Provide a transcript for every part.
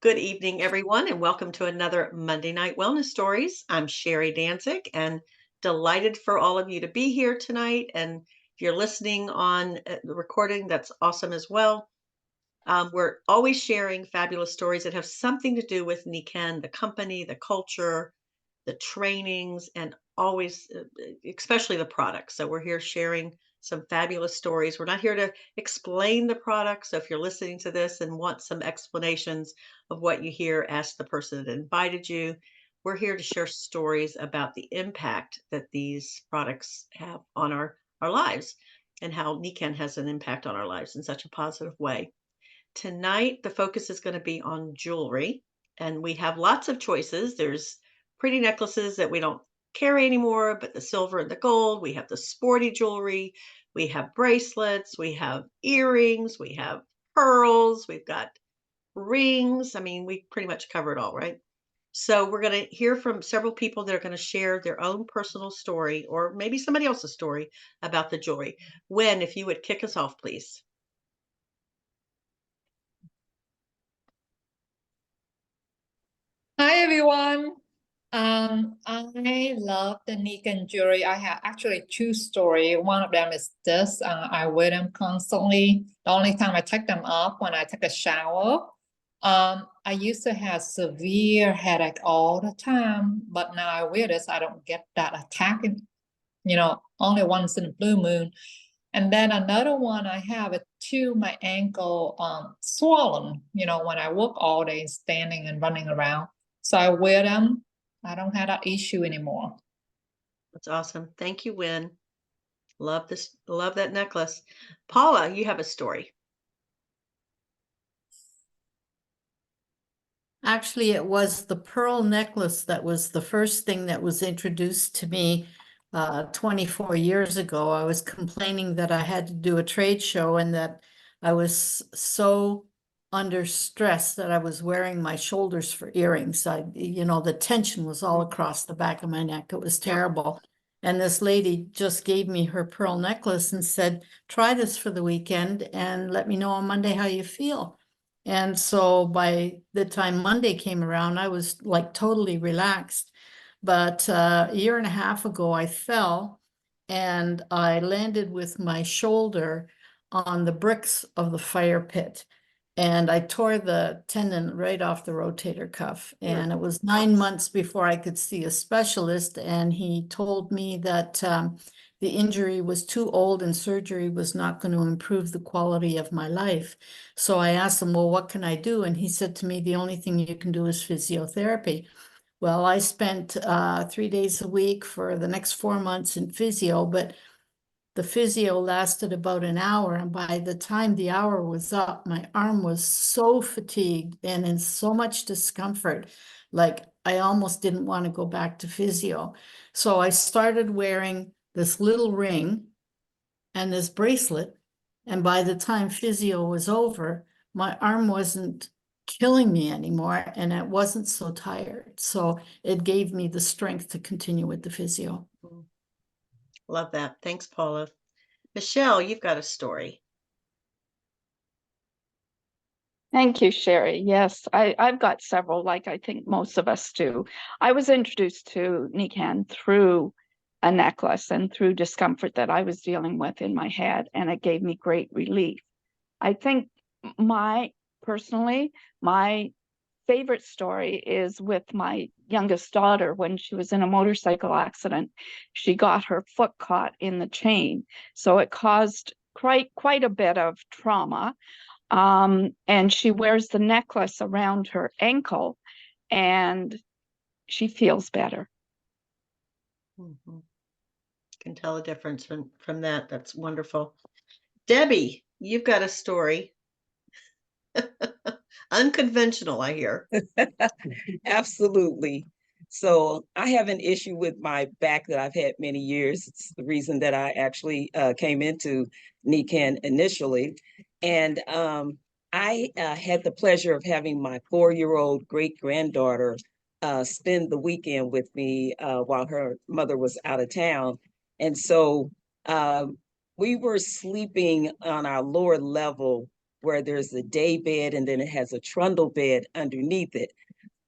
Good evening, everyone, and welcome to another Monday Night Wellness Stories. I'm Sherry Danzig, and delighted for all of you to be here tonight. And if you're listening on the recording, that's awesome as well. We're always sharing fabulous stories that have something to do with Nikken, the company, the culture, the trainings, and always, especially the products. So we're here sharing some fabulous stories. We're not here to explain the products. So if you're listening to this and want some explanations of what you hear, ask the person that invited you. We're here to share stories about the impact that these products have on our lives and how Nikken has an impact on our lives in such a positive way. Tonight, the focus is going to be on jewelry, and we have lots of choices. There's pretty necklaces that we don't carry anymore, but the silver and the gold. We have the sporty jewelry. We have bracelets. We have earrings. We have pearls. We've got rings. I mean, we pretty much cover it all, right? So we're going to hear from several people that are going to share their own personal story or maybe somebody else's story about the jewelry. Wen, if you would kick us off, please. Hi everyone. I love the Nikken jewelry. I have actually two stories. One of them is this. I wear them constantly. The only time I take them off when I take a shower. I used to have severe headache all the time, but now I wear this. I don't get that attack, only once in a blue moon. And then another one I have it too, my ankle swollen, when I work all day standing and running around. So I wear them. I don't have that issue anymore. That's awesome. Thank you, Wen. Love this. Love that necklace. Paula, you have a story. Actually, it was the pearl necklace that was the first thing that was introduced to me 24 years ago. I was complaining that I had to do a trade show and that I was so under stress that I was wearing my shoulders for earrings. The tension was all across the back of my neck. It was terrible. And this lady just gave me her pearl necklace and said, try this for the weekend and let me know on Monday how you feel. And so by the time Monday came around, I was like totally relaxed. But a year and a half ago, I fell and I landed with my shoulder on the bricks of the fire pit. And I tore the tendon right off the rotator cuff. And it was 9 months before I could see a specialist. And he told me that the injury was too old and surgery was not going to improve the quality of my life. So I asked him, well, what can I do? And he said to me, the only thing you can do is physiotherapy. Well, I spent 3 days a week for the next 4 months in physio, but the physio lasted about an hour. And by the time the hour was up, my arm was so fatigued and in so much discomfort, like I almost didn't want to go back to physio. So I started wearing this little ring and this bracelet. And by the time physio was over, my arm wasn't killing me anymore and I wasn't so tired. So it gave me the strength to continue with the physio. Love that. Thanks, Paula. Michelle, you've got a story. Thank you, Sherry. Yes, I've got several, like I think most of us do. I was introduced to Nikken through a necklace and through discomfort that I was dealing with in my head, and it gave me great relief. I think personally, my favorite story is with my youngest daughter. When she was in a motorcycle accident, she got her foot caught in the chain. So it caused quite a bit of trauma. And she wears the necklace around her ankle and she feels better. Mm-hmm. Can tell a difference from that. That's wonderful. Debbie, you've got a story. Unconventional, I hear. Absolutely. So I have an issue with my back that I've had many years. It's the reason that I actually came into Nikken initially. And I had the pleasure of having my 4-year-old great-granddaughter spend the weekend with me while her mother was out of town. And so we were sleeping on our lower level where there's a day bed and then it has a trundle bed underneath it.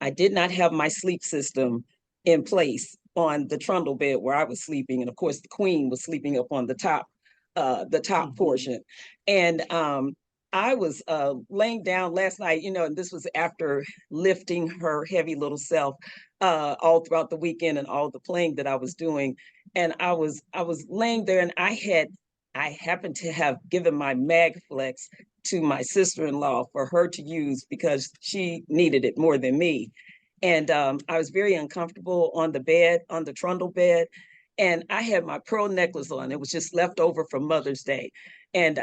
I did not have my sleep system in place on the trundle bed where I was sleeping. And of course, the queen was sleeping up on the top portion. And I was laying down last night, and this was after lifting her heavy little self all throughout the weekend and all the playing that I was doing. And I was laying there, and I happened to have given my Magflex to my sister-in-law for her to use because she needed it more than me. And I was very uncomfortable on the bed, on the trundle bed. And I had my pearl necklace on. It was just left over from Mother's Day. And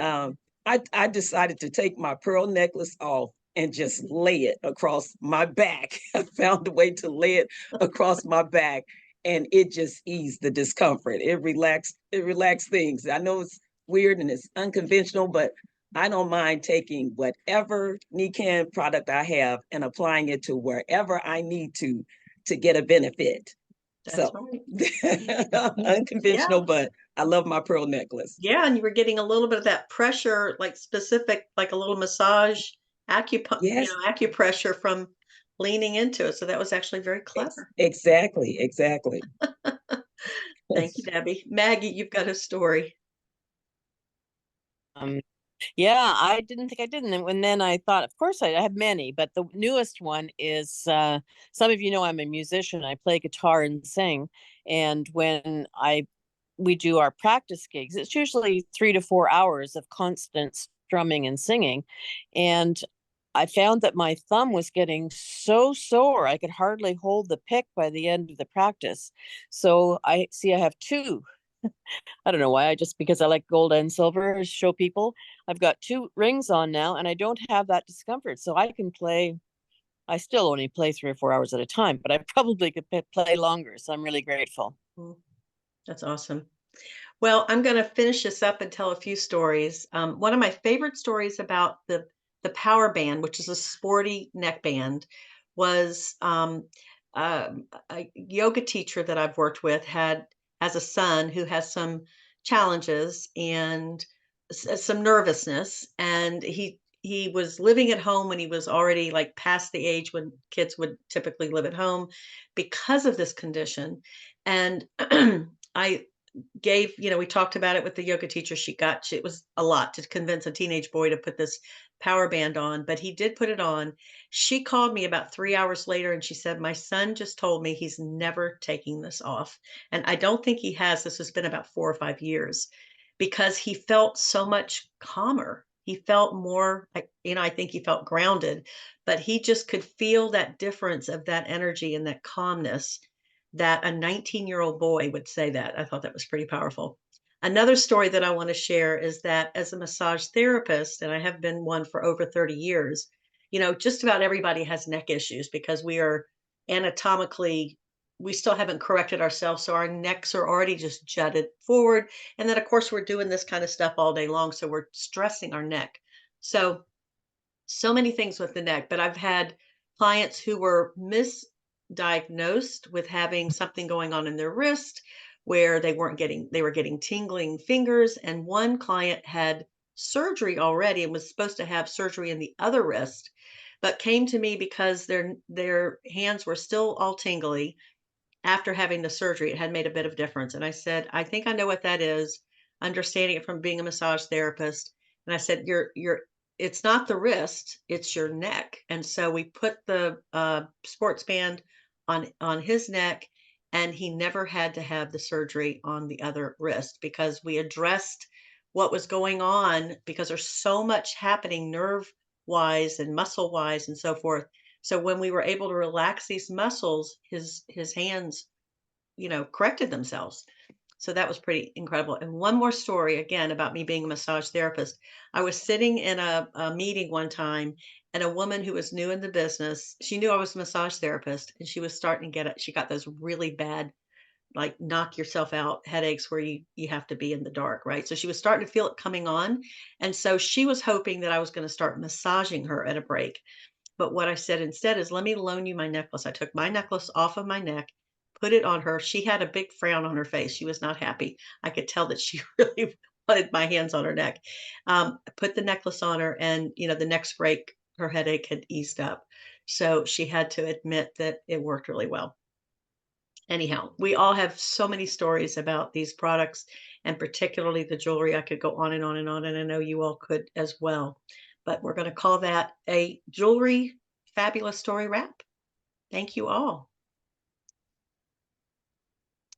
I decided to take my pearl necklace off and just lay it across my back. I found a way to lay it across my back, and it just eased the discomfort. It relaxed things. I know it's weird and it's unconventional, but I don't mind taking whatever Nikken product I have and applying it to wherever I need to get a benefit. That's So right. unconventional, Yeah. but I love my pearl necklace. Yeah, and you were getting a little bit of that pressure, like specific, like a little massage, Yes, acupressure from leaning into it. So that was actually very clever. exactly, exactly. Thank you, Debbie. Maggie, you've got a story. Um, yeah, I didn't think I didn't. And then I thought, of course, I have many, but the newest one is some of you know I'm a musician. I play guitar and sing. And when we do our practice gigs, it's usually 3 to 4 hours of constant strumming and singing. And I found that my thumb was getting so sore I could hardly hold the pick by the end of the practice. So I have two. I don't know why. Because I like gold and silver, show people. I've got two rings on now, and I don't have that discomfort. So I can play. I still only play 3 or 4 hours at a time, but I probably could play longer. So I'm really grateful. Mm, that's awesome. Well, I'm going to finish this up and tell a few stories. One of my favorite stories about the power band, which is a sporty neck band, was a yoga teacher that I've worked with has a son who has some challenges and some nervousness, and he was living at home when he was already like past the age when kids would typically live at home because of this condition. And I we talked about it with the yoga teacher. It was a lot to convince a teenage boy to put this power band on, but he did put it on. She called me about 3 hours later and she said, my son just told me he's never taking this off. And I don't think he has. This has been about 4 or 5 years because he felt so much calmer. He felt more, I think he felt grounded, but he just could feel that difference of that energy and that calmness that a 19-year-old boy would say that. I thought that was pretty powerful. Another story that I want to share is that as a massage therapist, and I have been one for over 30 years, just about everybody has neck issues because we are anatomically, we still haven't corrected ourselves. So our necks are already just jutted forward. And then, of course, we're doing this kind of stuff all day long. So we're stressing our neck. So many things with the neck, but I've had clients who were misdiagnosed with having something going on in their wrist where they were getting tingling fingers. And one client had surgery already and was supposed to have surgery in the other wrist, but came to me because their hands were still all tingly after having the surgery. It had made a bit of difference. And I said, I think I know what that is, understanding it from being a massage therapist. And I said, it's not the wrist, it's your neck. And so we put the sports band on his neck, and he never had to have the surgery on the other wrist because we addressed what was going on because there's so much happening nerve wise and muscle wise and so forth. So when we were able to relax these muscles, his hands, corrected themselves. So that was pretty incredible. And one more story again about me being a massage therapist. I was sitting in a meeting one time, and a woman who was new in the business, she knew I was a massage therapist, and she was starting to get it. She got those really bad, like knock yourself out headaches where you have to be in the dark, right? So she was starting to feel it coming on. And so she was hoping that I was going to start massaging her at a break. But what I said instead is, let me loan you my necklace. I took my necklace off of my neck, put it on her. She had a big frown on her face. She was not happy. I could tell that she really wanted my hands on her neck. Put the necklace on her, and the next break, her headache had eased up. So she had to admit that it worked really well. Anyhow, we all have so many stories about these products, and particularly the jewelry. I could go on and on and on, and I know you all could as well. But we're going to call that a jewelry fabulous story wrap. Thank you all.